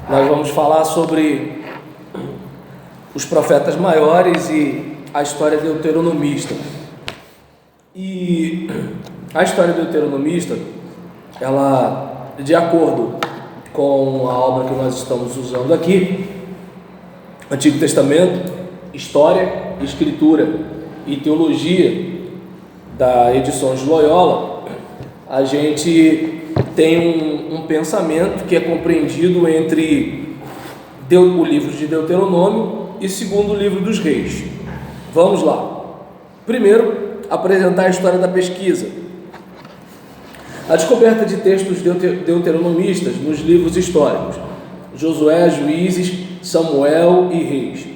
Nós vamos falar sobre os profetas maiores e a história deuteronomista. E a história deuteronomista, ela, de acordo com a obra que nós estamos usando aqui, Antigo Testamento, História, Escritura e Teologia, da Edições Loyola, a gente tem um pensamento que é compreendido entre o livro de Deuteronômio e segundo o livro dos Reis. Vamos lá. Primeiro, apresentar a história da pesquisa. A descoberta de textos deuteronomistas nos livros históricos, Josué, Juízes, Samuel e Reis.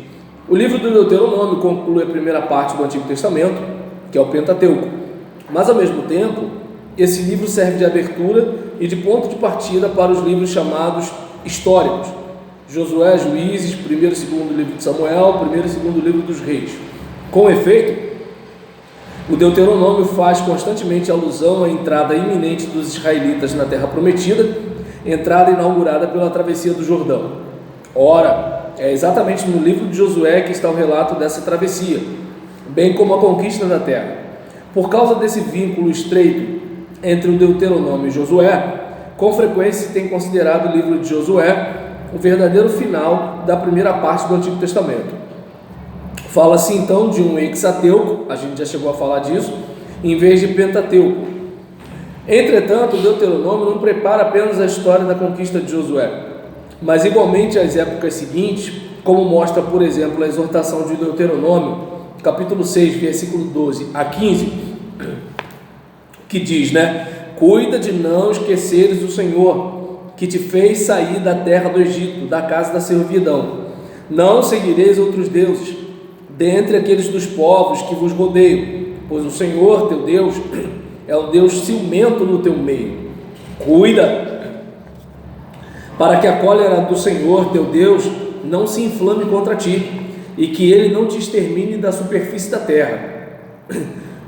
O livro do Deuteronômio conclui a primeira parte do Antigo Testamento, que é o Pentateuco, mas ao mesmo tempo, esse livro serve de abertura e de ponto de partida para os livros chamados históricos, Josué, Juízes, primeiro e segundo livro de Samuel, primeiro e segundo livro dos Reis. Com efeito, o Deuteronômio faz constantemente alusão à entrada iminente dos israelitas na Terra Prometida, entrada inaugurada pela travessia do Jordão. Ora, é exatamente no livro de Josué que está o relato dessa travessia, bem como a conquista da terra. Por causa desse vínculo estreito entre o Deuteronômio e Josué, com frequência se tem considerado o livro de Josué o verdadeiro final da primeira parte do Antigo Testamento. Fala-se então de um hexateuco, a gente já chegou a falar disso, em vez de Pentateuco. Entretanto, o Deuteronômio não prepara apenas a história da conquista de Josué, mas igualmente as épocas seguintes, como mostra, por exemplo, a exortação de Deuteronômio, capítulo 6, versículo 12 a 15, que diz, cuida de não esqueceres o Senhor, que te fez sair da terra do Egito, da casa da servidão. Não seguireis outros deuses, dentre aqueles dos povos que vos rodeiam, pois o Senhor, teu Deus, é um Deus ciumento no teu meio. Cuida, para que a cólera do Senhor, teu Deus, não se inflame contra ti, e que ele não te extermine da superfície da terra.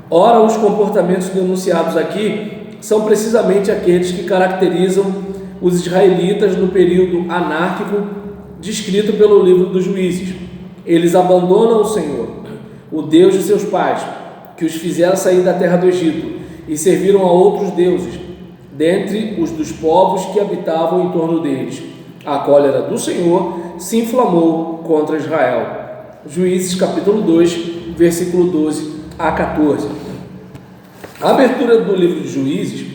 Ora, os comportamentos denunciados aqui são precisamente aqueles que caracterizam os israelitas no período anárquico descrito pelo livro dos Juízes. Eles abandonam o Senhor, o Deus de seus pais, que os fizeram sair da terra do Egito, e serviram a outros deuses, dentre os dos povos que habitavam em torno deles. A cólera do Senhor se inflamou contra Israel. Juízes capítulo 2, versículo 12 a 14. A abertura do livro de Juízes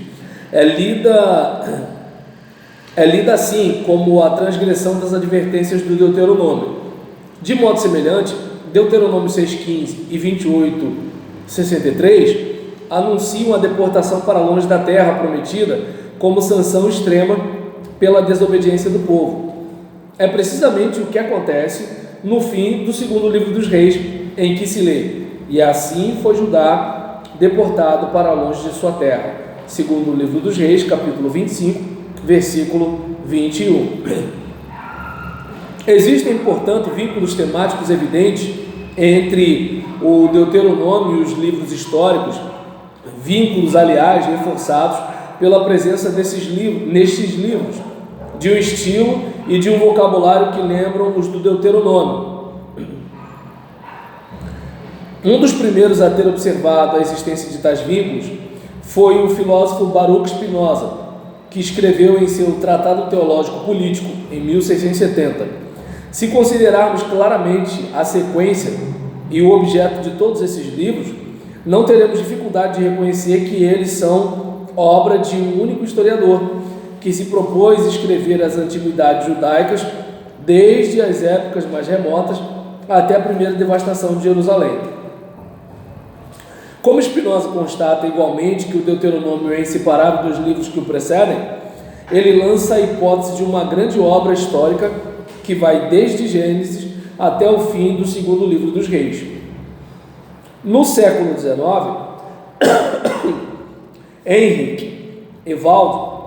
é lida assim como a transgressão das advertências do Deuteronômio. De modo semelhante, Deuteronômio 6,15 e 28,63 anunciam a deportação para longe da terra prometida como sanção extrema pela desobediência do povo. É precisamente o que acontece no fim do segundo livro dos Reis, em que se lê: e assim foi Judá deportado para longe de sua terra. Segundo o livro dos Reis, capítulo 25, versículo 21. Existem, portanto, vínculos temáticos evidentes entre o Deuteronômio e os livros históricos, vínculos, aliás, reforçados pela presença nestes livros, de um estilo e de um vocabulário que lembram os do Deuteronômio. Um dos primeiros a ter observado a existência de tais vínculos foi o filósofo Baruch Spinoza, que escreveu em seu Tratado Teológico Político, em 1670. Se considerarmos claramente a sequência e o objeto de todos esses livros, não teremos dificuldade de reconhecer que eles são obra de um único historiador, que se propôs escrever as antiguidades judaicas desde as épocas mais remotas até a primeira devastação de Jerusalém. Como Spinoza constata igualmente que o Deuteronômio é inseparável dos livros que o precedem, ele lança a hipótese de uma grande obra histórica que vai desde Gênesis até o fim do segundo livro dos Reis. No século XIX, Henrique Evaldo,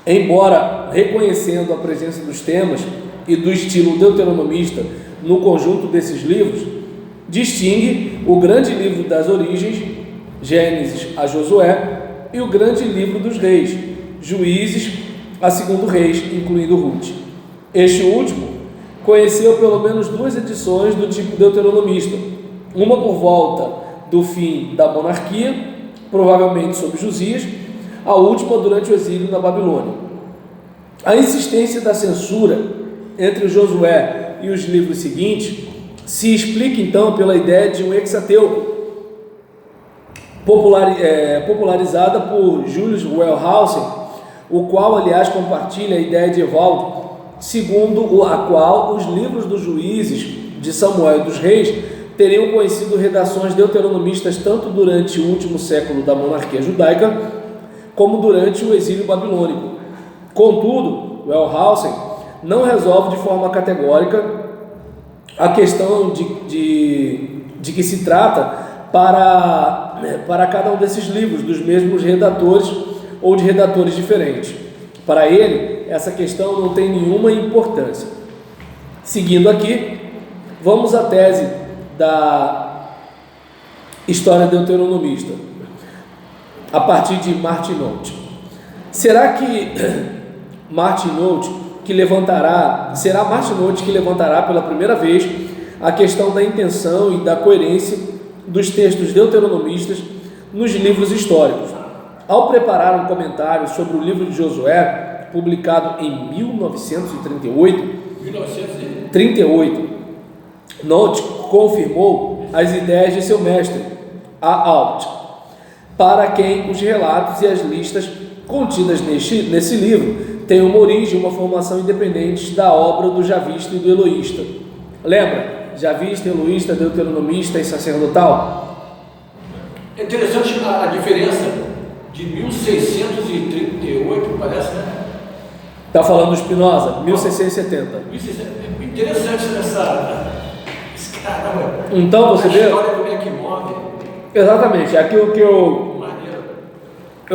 embora reconhecendo a presença dos temas e do estilo deuteronomista no conjunto desses livros, distingue o grande livro das origens, Gênesis a Josué, e o grande livro dos reis, Juízes a segundo Reis, incluindo Ruth. Este último conheceu pelo menos 2 edições do tipo deuteronomista, uma por volta do fim da monarquia, provavelmente sob Josias, a última durante o exílio na Babilônia. A insistência da censura entre Josué e os livros seguintes se explica então pela ideia de um hexateuco, popularizada por Julius Wellhausen, o qual, aliás, compartilha a ideia de Evaldo, segundo a qual os livros dos juízes, de Samuel e dos reis, teriam conhecido redações deuteronomistas tanto durante o último século da monarquia judaica, como durante o exílio babilônico. Contudo, Wellhausen não resolve de forma categórica a questão de que se trata para cada um desses livros, dos mesmos redatores ou de redatores diferentes. Para ele, essa questão não tem nenhuma importância. Seguindo aqui, vamos à tese da história deuteronomista, a partir de Martin Nolte. Será Martin Nolte que levantará pela primeira vez a questão da intenção e da coerência dos textos deuteronomistas nos livros históricos. Ao preparar um comentário sobre o livro de Josué, publicado em 1938, Nolte confirmou as ideias de seu mestre, A. Alt, para quem os relatos e as listas contidas nesse livro têm uma origem, uma formação independente da obra do javista e do eloísta. Lembra? Javista, eloísta, deuteronomista e sacerdotal? É interessante a diferença de 1638, parece, né? Está falando do Spinoza, 1670. Interessante esse caramba. Então você vê. A história como é que move. Exatamente, aquilo que eu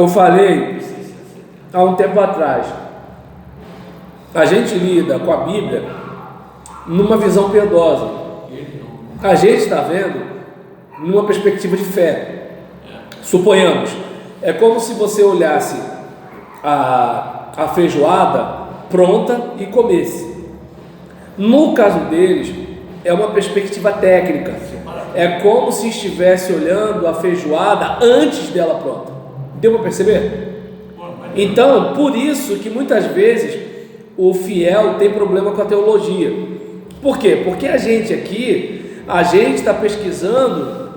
falei há um tempo atrás. A gente lida com a Bíblia numa visão piedosa. A gente está vendo numa perspectiva de fé. Suponhamos, é como se você olhasse a feijoada pronta e comesse. No caso deles, é uma perspectiva técnica. É como se estivesse olhando a feijoada antes dela pronta. Deu para perceber? Então, por isso que muitas vezes o fiel tem problema com a teologia. Por quê? Porque a gente está pesquisando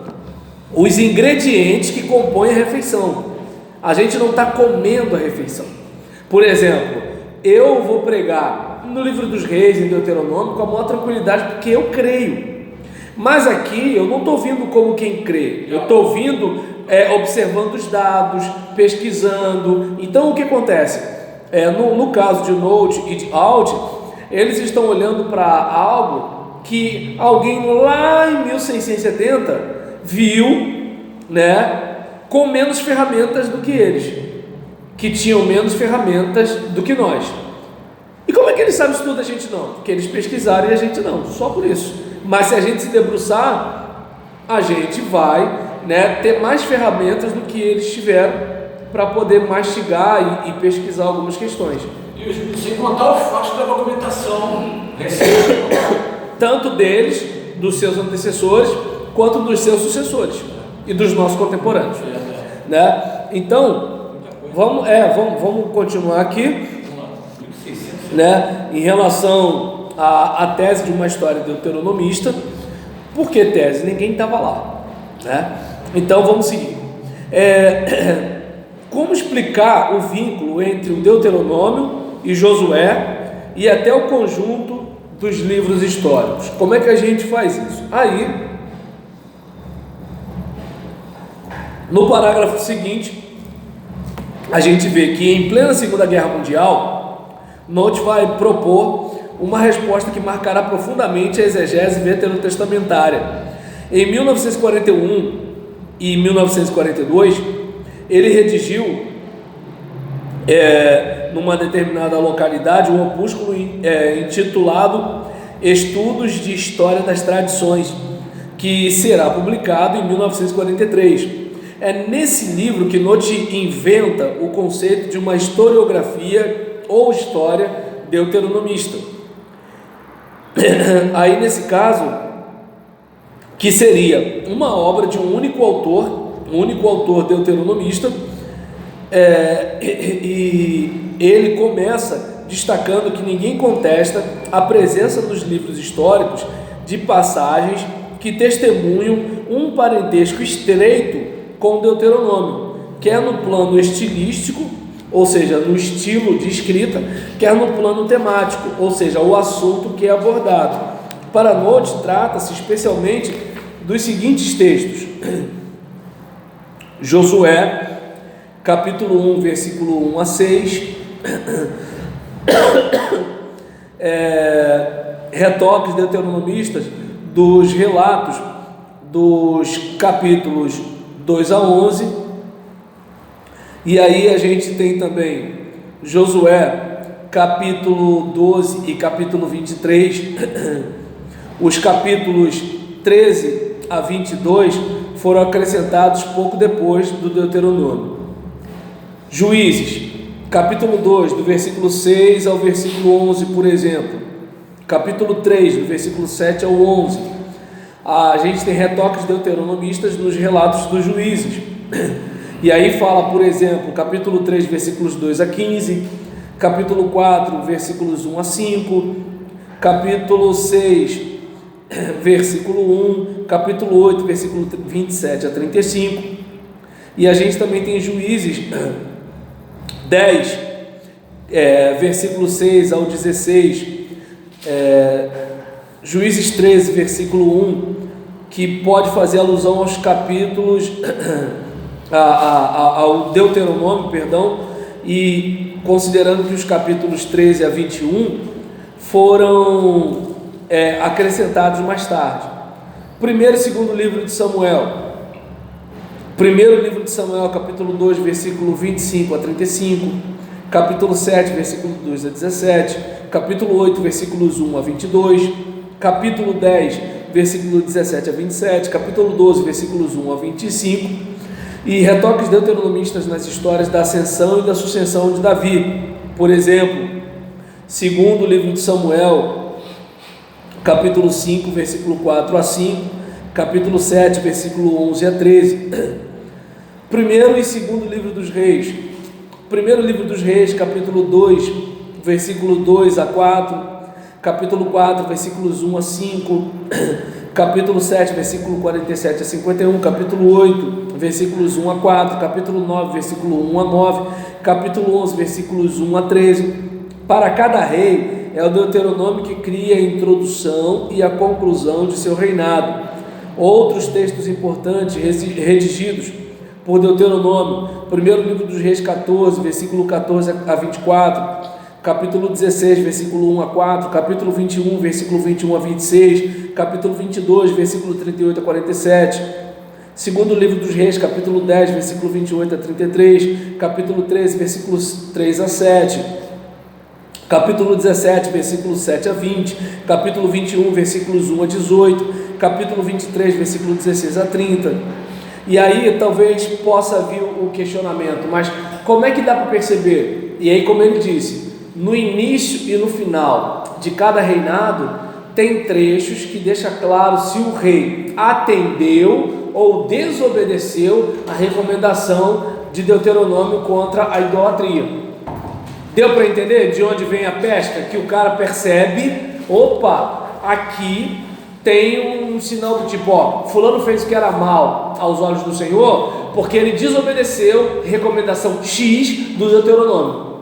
os ingredientes que compõem a refeição. A gente não está comendo a refeição. Por exemplo, eu vou pregar no livro dos reis, em Deuteronômio, com a maior tranquilidade, porque eu creio. Mas aqui eu não estou vindo como quem crê, eu estou vindo observando os dados, pesquisando. Então o que acontece? No caso de Nolte e de Alt, eles estão olhando para algo que alguém lá em 1670 viu, né, com menos ferramentas do que eles, que tinham menos ferramentas do que nós. E como é que eles sabem isso tudo? A gente não, porque eles pesquisaram e a gente não, só por isso. Mas se a gente se debruçar, a gente vai, né, ter mais ferramentas do que eles tiveram para poder mastigar e pesquisar algumas questões. E sem contar o fato da documentação recente, tanto deles, dos seus antecessores, quanto dos seus sucessores e dos nossos contemporâneos, né? Então, vamos continuar aqui, né? Em relação à tese de uma história deuteronomista. Por que tese? Ninguém estava lá, né? Então vamos seguir. Como explicar o vínculo entre o Deuteronômio e Josué e até o conjunto dos livros históricos? Como é que a gente faz isso? Aí, no parágrafo seguinte, a gente vê que em plena Segunda Guerra Mundial, Nolte vai propor uma resposta que marcará profundamente a exegese veterotestamentária. Em 1941 e 1942, ele redigiu numa determinada localidade um opúsculo intitulado Estudos de História das Tradições, que será publicado em 1943. É nesse livro que Nolte inventa o conceito de uma historiografia ou história deuteronomista. Aí nesse caso, que seria uma obra de um único autor deuteronomista, e ele começa destacando que ninguém contesta a presença nos livros históricos de passagens que testemunham um parentesco estreito com o Deuteronômio, quer no plano estilístico, ou seja, no estilo de escrita, quer no plano temático, ou seja, o assunto que é abordado. Para Note, trata-se especialmente dos seguintes textos: Josué, capítulo 1, versículo 1 a 6, retoques deuteronomistas dos relatos dos capítulos 2 a 11, e aí a gente tem também Josué, capítulo 12 e capítulo 23, os capítulos 13 a 22 foram acrescentados pouco depois do Deuteronômio. Juízes, capítulo 2, do versículo 6 ao versículo 11, por exemplo, capítulo 3, do versículo 7 ao 11, a gente tem retoques deuteronomistas nos relatos dos juízes, e aí fala, por exemplo, capítulo 3, versículos 2 a 15, capítulo 4, versículos 1 a 5, capítulo 6, versículo 1, capítulo 8, versículo 27 a 35, e a gente também tem Juízes 10, versículo 6 ao 16, Juízes 13, versículo 1, que pode fazer alusão aos capítulos, ao Deuteronômio, perdão, e considerando que os capítulos 13 a 21 foram acrescentados mais tarde. Primeiro e segundo livro de Samuel. Primeiro livro de Samuel, capítulo 2, versículo 25 a 35, capítulo 7, versículo 2 a 17, capítulo 8, versículos 1 a 22, capítulo 10, versículo 17 a 27, capítulo 12, versículos 1 a 25, e retoques deuteronomistas nas histórias da ascensão e da sucessão de Davi. Por exemplo, segundo livro de Samuel, capítulo 5, versículo 4 a 5, capítulo 7, versículo 11 a 13. Primeiro e segundo livro dos Reis. Primeiro livro dos Reis, capítulo 2, versículo 2 a 4, capítulo 4, versículos 1 a 5, capítulo 7, versículo 47 a 51, capítulo 8, versículos 1 a 4, capítulo 9, versículo 1 a 9, capítulo 11, versículos 1 a 13. Para cada rei é o Deuteronômio que cria a introdução e a conclusão de seu reinado. Outros textos importantes redigidos por Deuteronômio: primeiro livro dos Reis 14, versículo 14 a 24, capítulo 16, versículo 1 a 4, capítulo 21, versículo 21 a 26, capítulo 22, versículo 38 a 47, segundo livro dos Reis, capítulo 10, versículo 28 a 33, capítulo 13, versículos 3 a 7, capítulo 17, versículo 7 a 20, capítulo 21, versículos 1 a 18, capítulo 23, versículo 16 a 30. E aí talvez possa vir o questionamento, mas como é que dá para perceber? E aí, como ele disse, no início e no final de cada reinado tem trechos que deixa claro se o rei atendeu ou desobedeceu a recomendação de Deuteronômio contra a idolatria. Deu para entender de onde vem a pesca? Que o cara percebe, opa, aqui tem um sinal do tipo, ó, fulano fez o que era mal aos olhos do Senhor, porque ele desobedeceu recomendação X do Deuteronômio.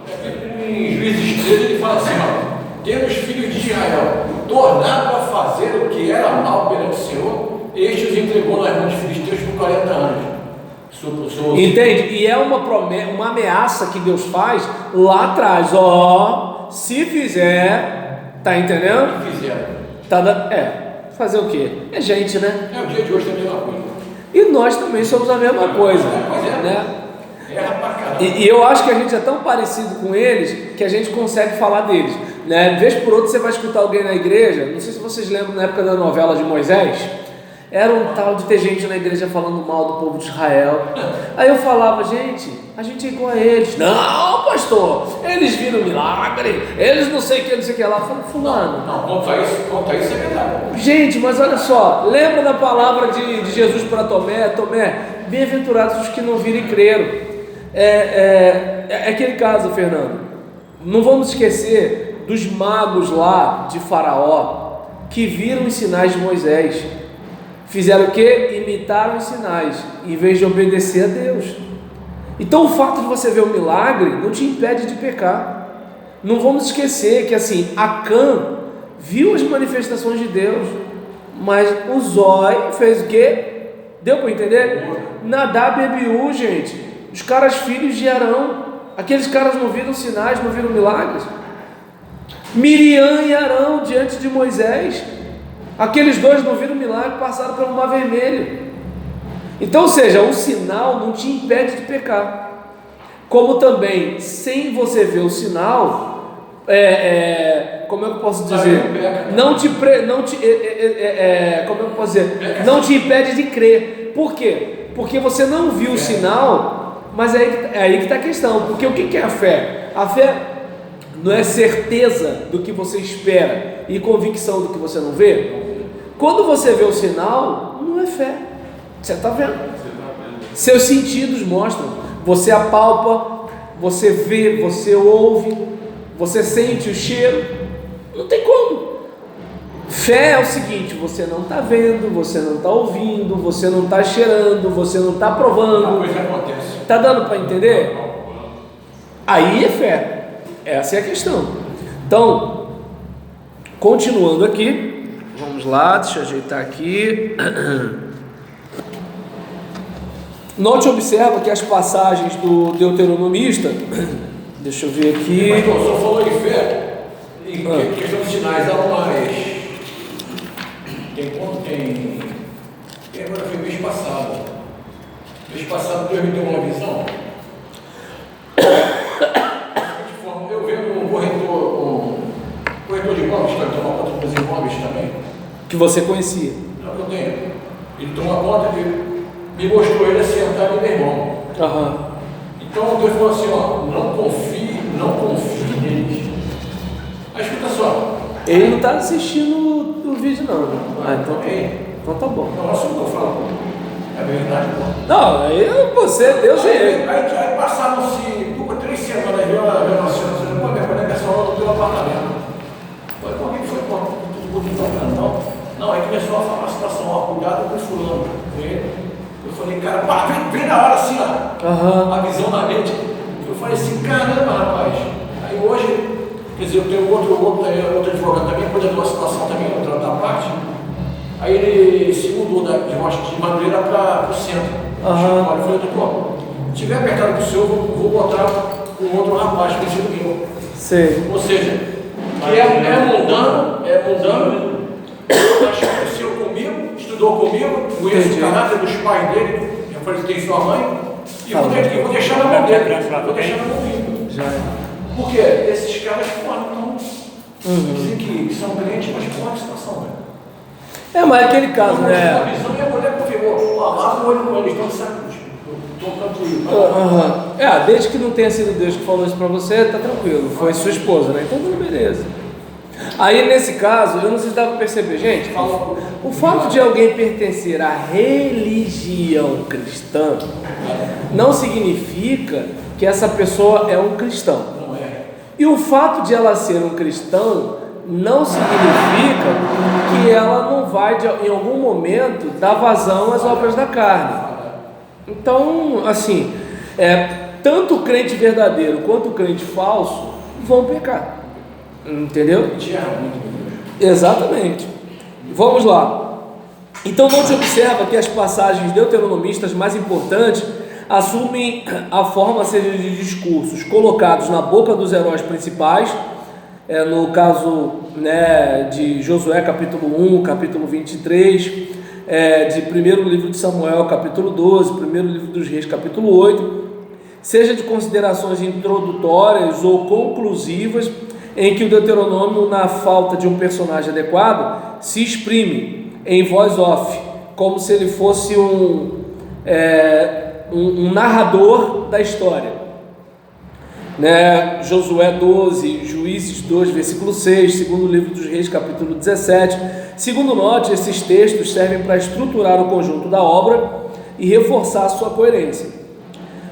Em Juízes 13 ele fala assim, ó, tendo os filhos de Israel tornado a fazer o que era mal perante o Senhor, este os entregou nas mãos dos filisteus por 40 anos. Entende? E é uma promessa, uma ameaça que Deus faz lá atrás, ó, se fizer, tá entendendo? Se fizer. Fazer o quê? É gente, né? O dia de hoje é a mesma coisa. E nós também somos a mesma coisa, né? E eu acho que a gente é tão parecido com eles que a gente consegue falar deles, né? De vez por outra você vai escutar alguém na igreja, não sei se vocês lembram na época da novela de Moisés, Era um tal de ter gente na igreja falando mal do povo de Israel. Aí eu falava, gente, a gente é igual a eles. Não, pastor, eles viram milagre, eles não sei o que, não sei o que lá. Eu falei, fulano. Não, conta isso é verdade. Gente, mas olha só, lembra da palavra de Jesus para Tomé? Tomé, bem-aventurados os que não viram e creram. É aquele caso, Fernando. Não vamos esquecer dos magos lá de Faraó, que viram os sinais de Moisés. Fizeram o quê? Imitaram os sinais, em vez de obedecer a Deus. Então o fato de você ver o milagre não te impede de pecar. Não vamos esquecer que assim, Acã viu as manifestações de Deus, mas o Zói fez o quê? Deu para entender? Nadab e Abiú, gente, os caras filhos de Arão, aqueles caras não viram sinais, não viram milagres. Miriam e Arão diante de Moisés, aqueles dois não viram milagre, passaram pelo Mar Vermelho. Então, ou seja, o sinal não te impede de pecar. Como também, sem você ver o sinal, como é que eu posso dizer? Não te impede de crer. Por quê? Porque você não viu o sinal, mas é aí que está a questão. Porque o que é a fé? A fé não é certeza do que você espera e convicção do que você não vê. Quando você vê o sinal, não é fé. Você está vendo. Seus sentidos mostram. Você apalpa, você vê, você ouve, você sente o cheiro. Não tem como. Fé é o seguinte: você não está vendo, você não está ouvindo, você não está cheirando, você não está provando. Está dando para entender? Aí é fé. Essa é a questão. Então, continuando aqui, vamos lá, deixa eu ajeitar aqui. Note e observa que as passagens do Deuteronomista, deixa eu ver aqui. Mas o senhor falou em fé, em questão de sinais, há mais. Tem agora foi mês passado. Mês passado Deus me deu uma visão. Eu vendo um corretor de imóveis, que toma conta dos imóveis também. Que você conhecia. Não, que eu tenho. Ele toma conta, me mostrou ele sentado e meu irmão. Uhum. Então Deus falou assim, ó, não confie neles. Mas escuta só. Ele não está assistindo o vídeo não. Então tá bom. Não, assim que eu falo. É verdade, pô. Não, aí você, Deus é ele. Aí passaram-se 3 semanas, eu na senhora, pô, minha mulher pessoal do teu apartamento. Foi por que foi tudo bonito, não, aí começou a falar a situação, ó, cuidado com o fulano. Eu falei, cara, pá, vem na hora assim, ó, a visão na mente. Eu falei assim, caramba, rapaz. Aí hoje, quer dizer, eu tenho outro advogado também, cuida de uma situação também, outra parte. Aí ele se mudou de Madureira para o centro. Eu falei, doutor, se tiver apertado para o senhor, vou botar um outro rapaz conhecido meu. Sei. Ou seja, que é mundano, cresceu comigo, estudou comigo, conheço o caráter dos pais dele, eu falei, tem sua mãe, e vou deixar na mão dele, vou deixar na mão dele. Já é. Porque esses caras não dizem que são crentes, mas porra, a situação, velho. Mas aquele caso, né? A visão e a mulher confirmou, lava o olho com eles, estão sacos. Desde que não tenha sido Deus que falou isso pra você, tá tranquilo. Foi sua esposa, né? Então tudo beleza. Aí nesse caso, eu não sei se dá pra perceber, gente, o fato de alguém pertencer à religião cristã não significa que essa pessoa é um cristão. Não é. E o fato de ela ser um cristão não significa que ela não vai, em algum momento, dar vazão às obras da carne. Então, assim, tanto o crente verdadeiro quanto o crente falso vão pecar. Entendeu? Exatamente. Vamos lá. Então, não se observa que as passagens deuteronomistas mais importantes assumem a forma de discursos colocados na boca dos heróis principais. No caso, né, de Josué capítulo 1, capítulo 23, de primeiro livro de Samuel capítulo 12, primeiro livro dos Reis capítulo 8, seja de considerações introdutórias ou conclusivas, em que o Deuteronômio, na falta de um personagem adequado, se exprime em voz off, como se ele fosse um narrador da história. Né? Josué 12, Juízes 2, versículo 6, segundo livro dos Reis, capítulo 17. Segundo note, esses textos servem para estruturar o conjunto da obra e reforçar a sua coerência.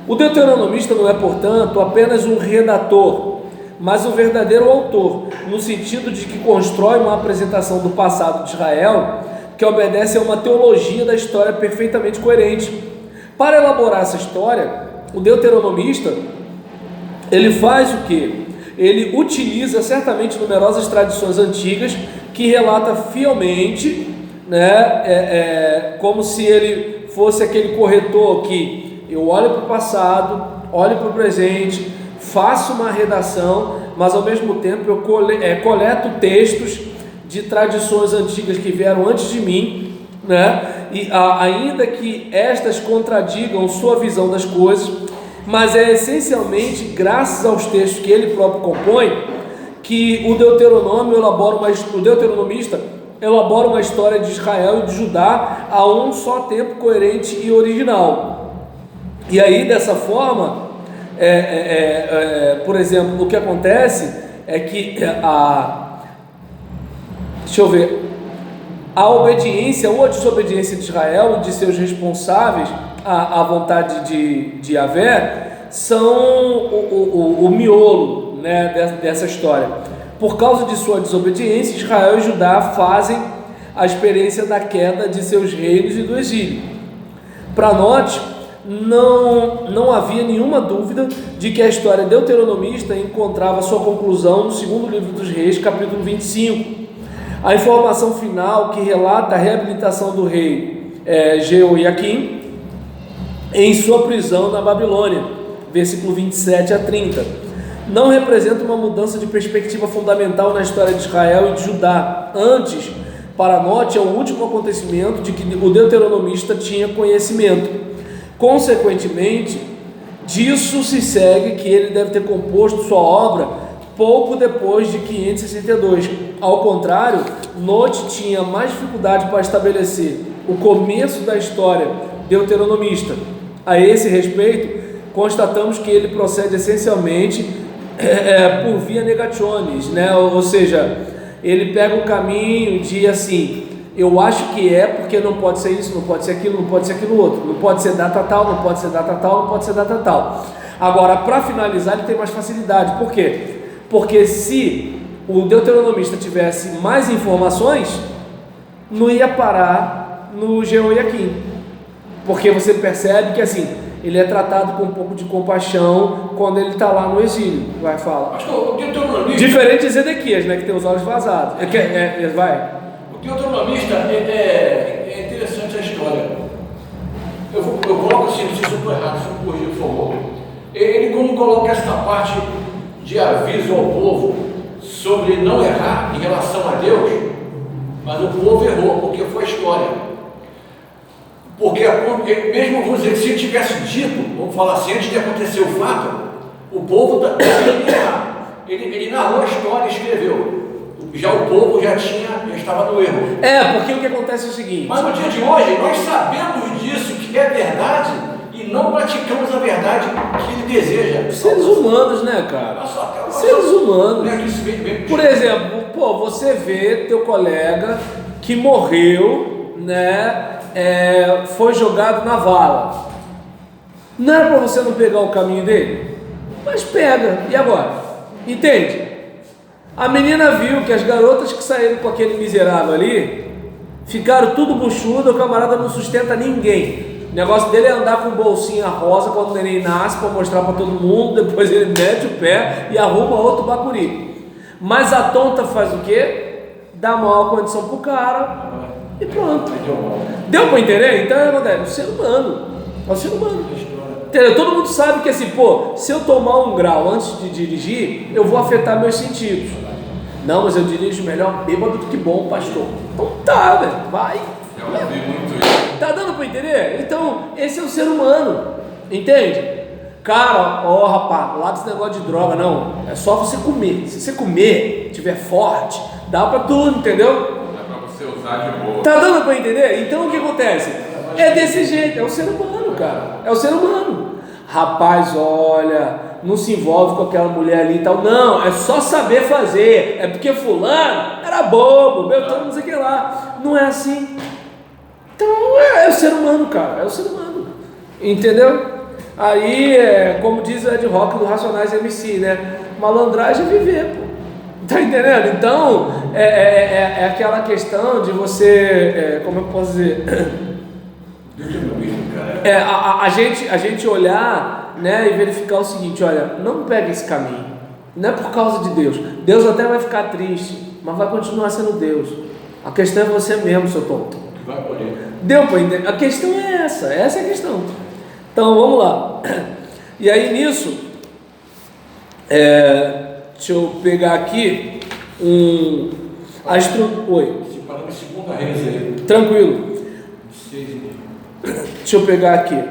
O deuteronomista não é, portanto, apenas um redator, mas um verdadeiro autor, no sentido de que constrói uma apresentação do passado de Israel que obedece a uma teologia da história perfeitamente coerente. Para elaborar essa história, o deuteronomista, ele faz o quê? Ele utiliza certamente numerosas tradições antigas que relata fielmente, né, como se ele fosse aquele corretor que eu olho para o passado, olho para o presente, faço uma redação, mas ao mesmo tempo eu coleto textos de tradições antigas que vieram antes de mim, né? E ainda que estas contradigam sua visão das coisas, mas é essencialmente graças aos textos que ele próprio compõe que o deuteronomista elabora uma história de Israel e de Judá a um só tempo coerente e original. E aí, dessa forma, por exemplo, o que acontece é que a obediência ou a desobediência de Israel e de seus responsáveis à vontade de Yahvé são o miolo, né, dessa história. Por causa de sua desobediência, Israel e Judá fazem a experiência da queda de seus reinos e do exílio. Para nós, não havia nenhuma dúvida de que a história deuteronomista encontrava sua conclusão no segundo livro dos Reis, capítulo 25. A informação final que relata a reabilitação do rei Jeoiaquim em sua prisão na Babilônia, versículo 27 a 30, não representa uma mudança de perspectiva fundamental na história de Israel e de Judá. Antes, para nós, é o último acontecimento de que o deuteronomista tinha conhecimento. Consequentemente, disso se segue que ele deve ter composto sua obra pouco depois de 562. Ao contrário, Note tinha mais dificuldade para estabelecer o começo da história deuteronomista. A esse respeito, constatamos que ele procede essencialmente por via negationis, né? Ou seja, ele pega o caminho de assim, eu acho que porque não pode ser isso, não pode ser aquilo, não pode ser aquilo outro, não pode ser data tal, não pode ser data tal, não pode ser data tal. Agora, para finalizar, ele tem mais facilidade. Por quê? Porque se o deuteronomista tivesse mais informações, não ia parar no Jeoiaquim, porque você percebe que assim, ele é tratado com um pouco de compaixão quando ele está lá no exílio. Vai falar. Diferente de Zedequias, né, que tem os olhos vazados. Vai. O deuteronomista é interessante a história. Eu coloco assim, não sei se eu estou errado, se eu corrigir, por favor. Ele, como coloca essa parte de aviso ao povo sobre não errar em relação a Deus, mas o povo errou, porque foi a história. Porque mesmo, vamos dizer, se ele tivesse dito, vamos falar assim, antes de acontecer o fato, o povo ia errar. Ele narrou a história e escreveu. Já o povo já estava no erro. Porque o que acontece é o seguinte. Mas no dia de hoje, nós sabemos disso, que é verdade, e não praticamos a verdade que ele deseja. Seres humanos, né, cara? Seres humanos. Por exemplo, você vê teu colega que morreu, né, foi jogado na vala. Não era para você não pegar o caminho dele? Mas pega. E agora? Entende? A menina viu que as garotas que saíram com aquele miserável ali ficaram tudo buchudo, o camarada não sustenta ninguém. O negócio dele é andar com bolsinha rosa quando o neném nasce para mostrar para todo mundo, depois ele mete o pé e arruma outro bacuri. Mas a tonta faz o quê? Dá maior condição pro cara e pronto. Deu para entender? Então é o ser humano. É o ser humano. Entendeu? Todo mundo sabe que assim, se eu tomar um grau antes de dirigir, eu vou afetar meus sentidos. Não, mas eu dirijo melhor bêbado do que bom, pastor. Então tá, velho, vai. Eu ouvi muito isso. Tá dando pra entender? Então, esse é o ser humano, entende? Cara, rapaz, lá desse negócio de droga, não. É só você comer. Se você comer, tiver forte, dá pra tudo, entendeu? Dá pra você Você usar de boa. Tá dando para entender? Então o que acontece? É desse jeito, é o ser humano, cara. É o ser humano. Rapaz, olha, não se envolve com aquela mulher ali e tal. Não, é só saber fazer. É porque fulano era bobo, Beltrano, não sei o que lá. Não é assim. Então é o ser humano, cara. É o ser humano. Entendeu? Aí, como diz o Ed Rock do Racionais MC, né? Malandragem é viver, pô. Tá entendendo? Então, é aquela questão de você, como eu posso dizer, a gente olhar, né, e verificar o seguinte: olha, não pega esse caminho, não é por causa de Deus. Deus até vai ficar triste, mas vai continuar sendo Deus. A questão é você mesmo, seu tonto. Deu para entender? A questão é essa é a questão. Então, vamos lá. E aí, nisso, deixa eu pegar aqui Oi. Segunda Reis aí. Tranquilo. Deixa eu pegar aqui.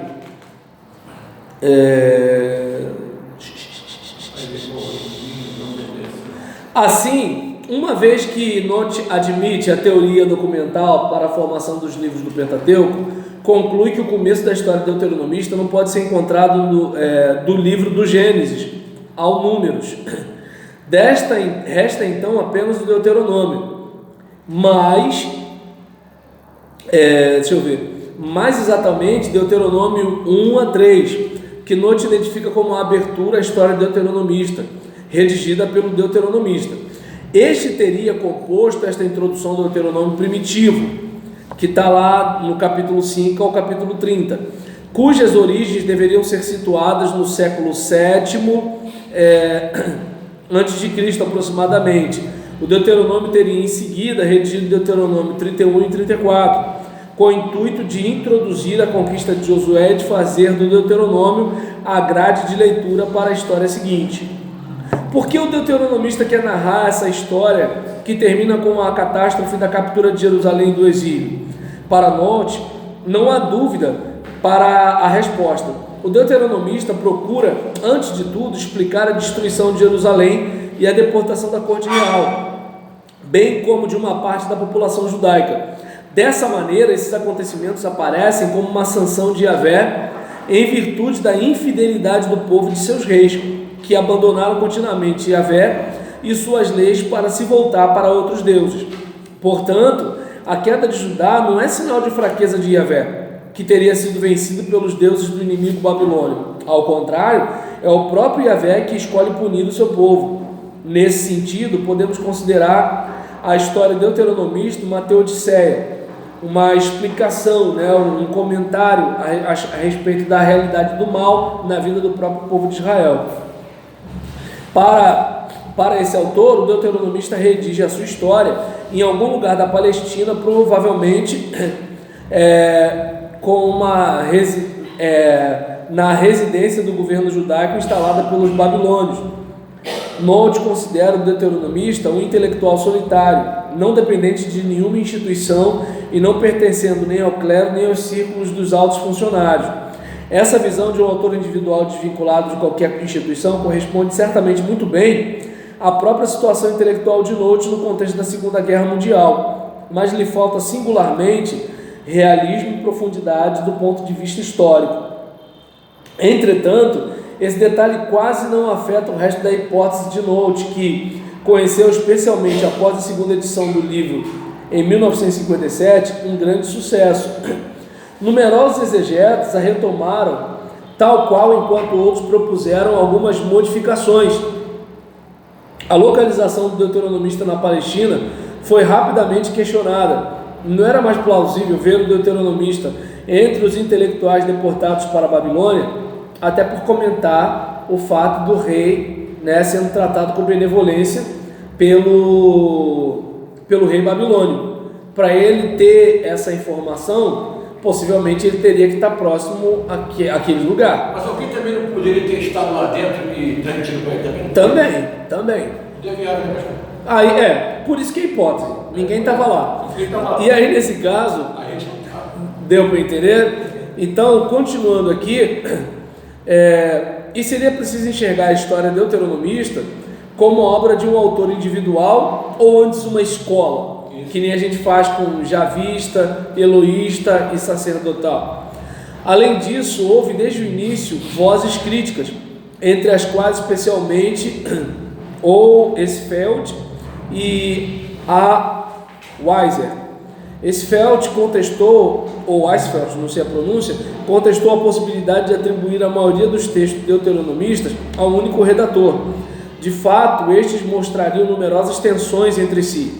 Assim, uma vez que Note admite a teoria documental para a formação dos livros do Pentateuco, conclui que o começo da história deuteronomista não pode ser encontrado do livro do Gênesis ao Números. Resta então apenas o Deuteronômio, mas, deixa eu ver, mais exatamente Deuteronômio 1 a 3, que Note identifica como a abertura à história deuteronomista, redigida pelo deuteronomista. Este teria composto esta introdução do Deuteronômio primitivo, que está lá no capítulo 5 ao capítulo 30, cujas origens deveriam ser situadas no século VII antes de Cristo aproximadamente. O Deuteronômio teria em seguida redigido Deuteronômio 31 e 34, com o intuito de introduzir a conquista de Josué e de fazer do Deuteronômio a grade de leitura para a história seguinte. Por que o deuteronomista quer narrar essa história que termina com a catástrofe da captura de Jerusalém do exílio? Para Note, não há dúvida para a resposta. O deuteronomista procura, antes de tudo, explicar a destruição de Jerusalém e a deportação da corte real, bem como de uma parte da população judaica. Dessa maneira, esses acontecimentos aparecem como uma sanção de Yahvé em virtude da infidelidade do povo e de seus reis, que abandonaram continuamente Yahvé e suas leis para se voltar para outros deuses. Portanto, a queda de Judá não é sinal de fraqueza de Yahvé, que teria sido vencido pelos deuses do inimigo babilônio. Ao contrário, é o próprio Yahvé que escolhe punir o seu povo. Nesse sentido, podemos considerar a história deuteronomista uma teodiceia, uma explicação, um comentário a respeito da realidade do mal na vida do próprio povo de Israel. Para esse autor, o deuteronomista redige a sua história em algum lugar da Palestina, provavelmente na residência do governo judaico instalada pelos babilônios. Note considera o deuteronomista um intelectual solitário, não dependente de nenhuma instituição e não pertencendo nem ao clero nem aos círculos dos altos funcionários. Essa visão de um autor individual desvinculado de qualquer instituição corresponde certamente muito bem à própria situação intelectual de Note no contexto da Segunda Guerra Mundial, mas lhe falta singularmente realismo e profundidade do ponto de vista histórico. Entretanto, esse detalhe quase não afeta o resto da hipótese de Note, que conheceu especialmente após a segunda edição do livro, em 1957, um grande sucesso. Numerosos exegetas a retomaram, tal qual enquanto outros propuseram algumas modificações. A localização do deuteronomista na Palestina foi rapidamente questionada. Não era mais plausível ver o deuteronomista entre os intelectuais deportados para a Babilônia, até por comentar o fato do rei sendo tratado com benevolência pelo rei babilônio. Para ele ter essa informação, possivelmente ele teria que estar próximo àquele lugar. Mas alguém também não poderia ter estado lá dentro e transmitido para ele também? Também. Aí, por isso que é hipótese. Ninguém estava lá. E aí, nesse caso, deu para entender? Então, continuando aqui, e seria preciso enxergar a história deuteronomista como obra de um autor individual ou antes uma escola? que nem a gente faz com javista, eloísta e sacerdotal. Além disso, houve desde o início vozes críticas, entre as quais especialmente o Esfeld e a Weiser. Esfeld contestou, ou Eisfeld, não sei a pronúncia, contestou a possibilidade de atribuir a maioria dos textos deuteronomistas a um único redator. De fato, estes mostrariam numerosas tensões entre si.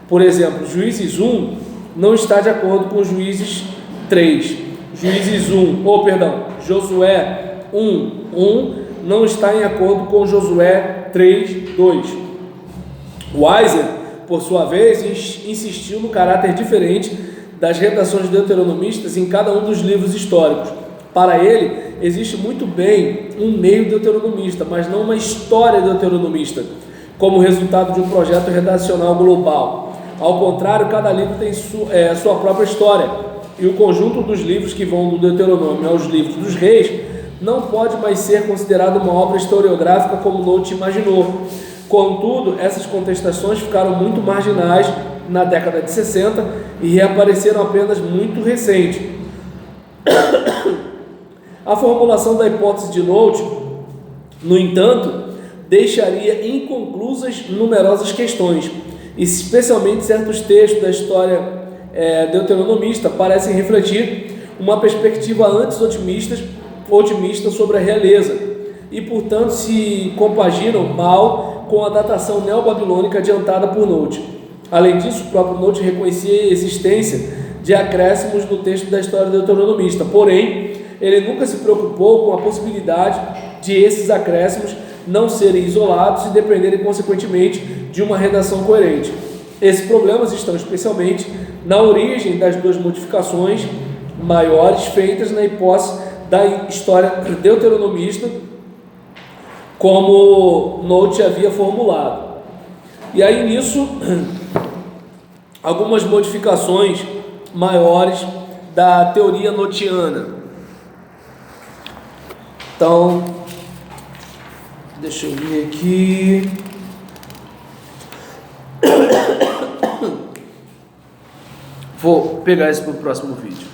Por exemplo, Juízes 1 não está de acordo com Juízes 3. Josué 1:1 não está em acordo com Josué 3:2. Weiser, por sua vez, insistiu no caráter diferente das redações deuteronomistas em cada um dos livros históricos. Para ele, existe muito bem um meio deuteronomista, mas não uma história deuteronomista, como resultado de um projeto redacional global. Ao contrário, cada livro tem sua própria história, e o conjunto dos livros que vão do Deuteronômio aos livros dos reis não pode mais ser considerado uma obra historiográfica como Note imaginou. Contudo, essas contestações ficaram muito marginais na década de 60 e reapareceram apenas muito recente. A formulação da hipótese de Note, no entanto, deixaria inconclusas numerosas questões, especialmente certos textos da história deuteronomista parecem refletir uma perspectiva antes otimista sobre a realeza e, portanto, se compaginam mal com a datação neobabilônica adiantada por Note. Além disso, o próprio Note reconhecia a existência de acréscimos no texto da história deuteronomista, porém, ele nunca se preocupou com a possibilidade de esses acréscimos não serem isolados e dependerem, consequentemente, de uma redação coerente. Esses problemas estão especialmente na origem das duas modificações maiores feitas na hipótese da história deuteronomista, como Note havia formulado. E aí nisso, algumas modificações maiores da teoria notiana. Então, deixa eu ver aqui. Vou pegar isso para o próximo vídeo.